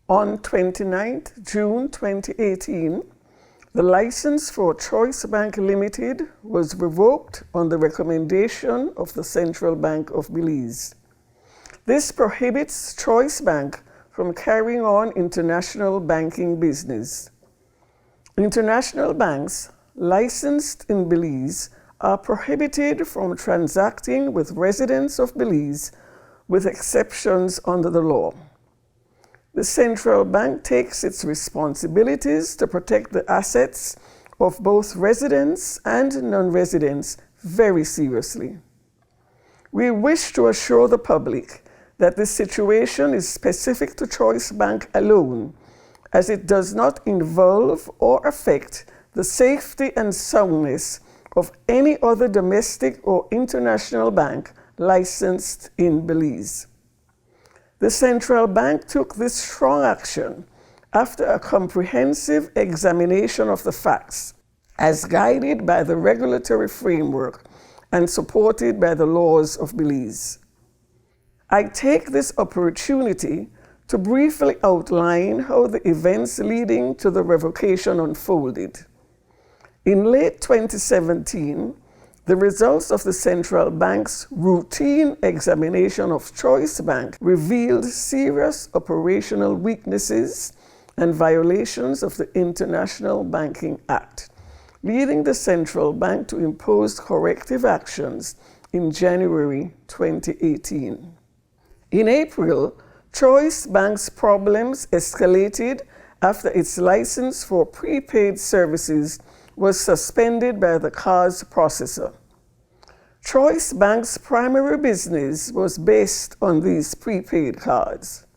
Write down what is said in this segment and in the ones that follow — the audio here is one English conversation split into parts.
On 29 June 2018, the license for Choice Bank Limited was revoked on the recommendation of the Central Bank of Belize. This prohibits Choice Bank from carrying on international banking business. International banks licensed in Belize are prohibited from transacting with residents of Belize, with exceptions under the law. The central bank takes its responsibilities to protect the assets of both residents and non-residents very seriously. We wish to assure the public that this situation is specific to Choice Bank alone, as it does not involve or affect the safety and soundness of any other domestic or international bank licensed in Belize. The central bank took this strong action after a comprehensive examination of the facts, as guided by the regulatory framework and supported by the laws of Belize. I take this opportunity to briefly outline how the events leading to the revocation unfolded. In late 2017, the results of the central bank's routine examination of Choice Bank revealed serious operational weaknesses and violations of the International Banking Act, leading the central bank to impose corrective actions in January 2018. In April, Choice Bank's problems escalated after its license for prepaid services was suspended by the card's processor. Choice Bank's primary business was based on these prepaid cards.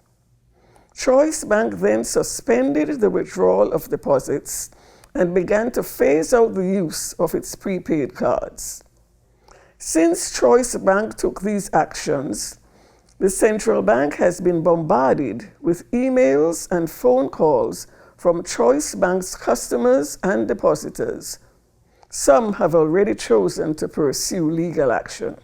Choice Bank then suspended the withdrawal of deposits and began to phase out the use of its prepaid cards. Since Choice Bank took these actions, the central bank has been bombarded with emails and phone calls from Choice Bank's customers and depositors. Some have already chosen to pursue legal action.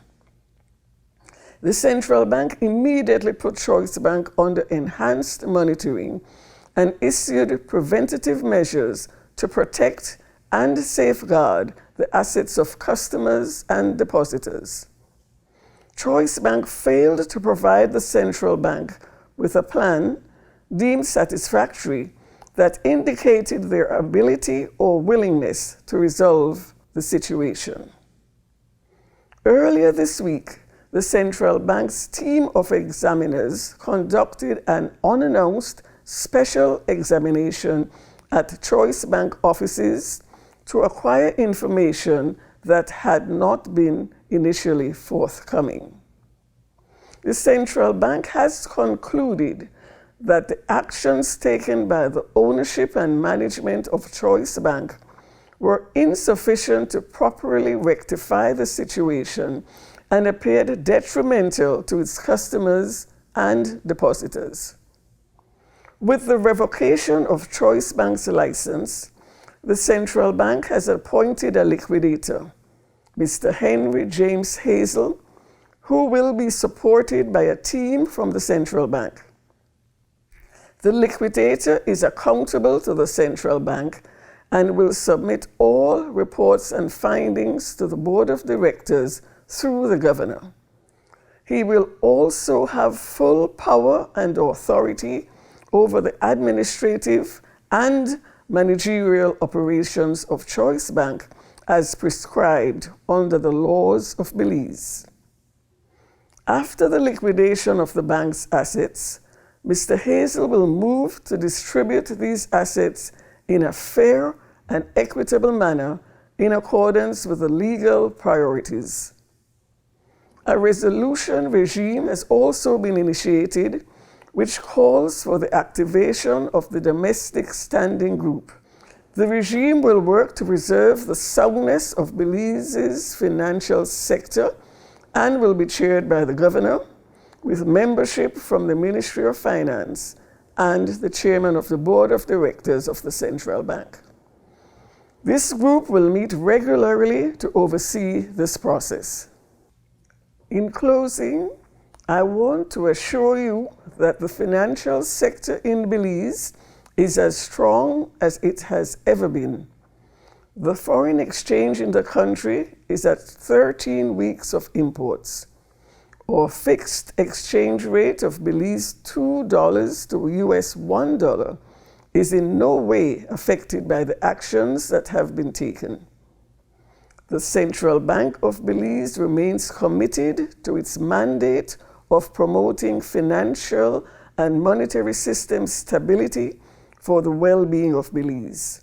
The central bank immediately put Choice Bank under enhanced monitoring and issued preventative measures to protect and safeguard the assets of customers and depositors. Choice Bank failed to provide the central bank with a plan deemed satisfactory that indicated their ability or willingness to resolve the situation. Earlier this week, the central bank's team of examiners conducted an unannounced special examination at Choice Bank offices to acquire information that had not been initially forthcoming. The central bank has concluded that the actions taken by the ownership and management of Choice Bank were insufficient to properly rectify the situation and appeared detrimental to its customers and depositors. With the revocation of Choice Bank's license, the central bank has appointed a liquidator, Mr. Henry James Hazel, who will be supported by a team from the central bank. The liquidator is accountable to the central bank and will submit all reports and findings to the board of directors through the governor. He will also have full power and authority over the administrative and managerial operations of Choice Bank as prescribed under the laws of Belize. After the liquidation of the bank's assets, Mr. Hazel will move to distribute these assets in a fair and equitable manner in accordance with the legal priorities. A resolution regime has also been initiated which calls for the activation of the Domestic Standing Group. The regime will work to preserve the soundness of Belize's financial sector and will be chaired by the governor, with membership from the Ministry of Finance and the chairman of the board of directors of the central bank. This group will meet regularly to oversee this process. In closing, I want to assure you that the financial sector in Belize is as strong as it has ever been. The foreign exchange in the country is at 13 weeks of imports. Our fixed exchange rate of Belize $2 to US $1 is in no way affected by the actions that have been taken. The Central Bank of Belize remains committed to its mandate of promoting financial and monetary system stability for the well-being of Belize.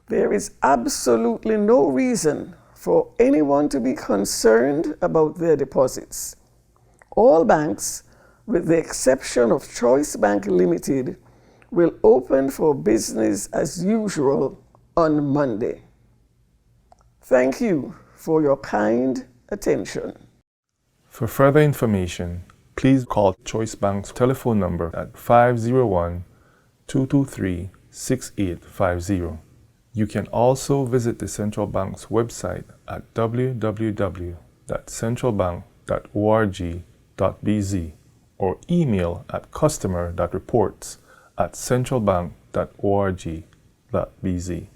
There is absolutely no reason for anyone to be concerned about their deposits. All banks, with the exception of Choice Bank Limited, will open for business as usual on Monday. Thank you for your kind attention. For further information, please call Choice Bank's telephone number at 501-223-6850. You can also visit the Central Bank's website at www.centralbank.org.bz or email at customer.reports@centralbank.org.bz.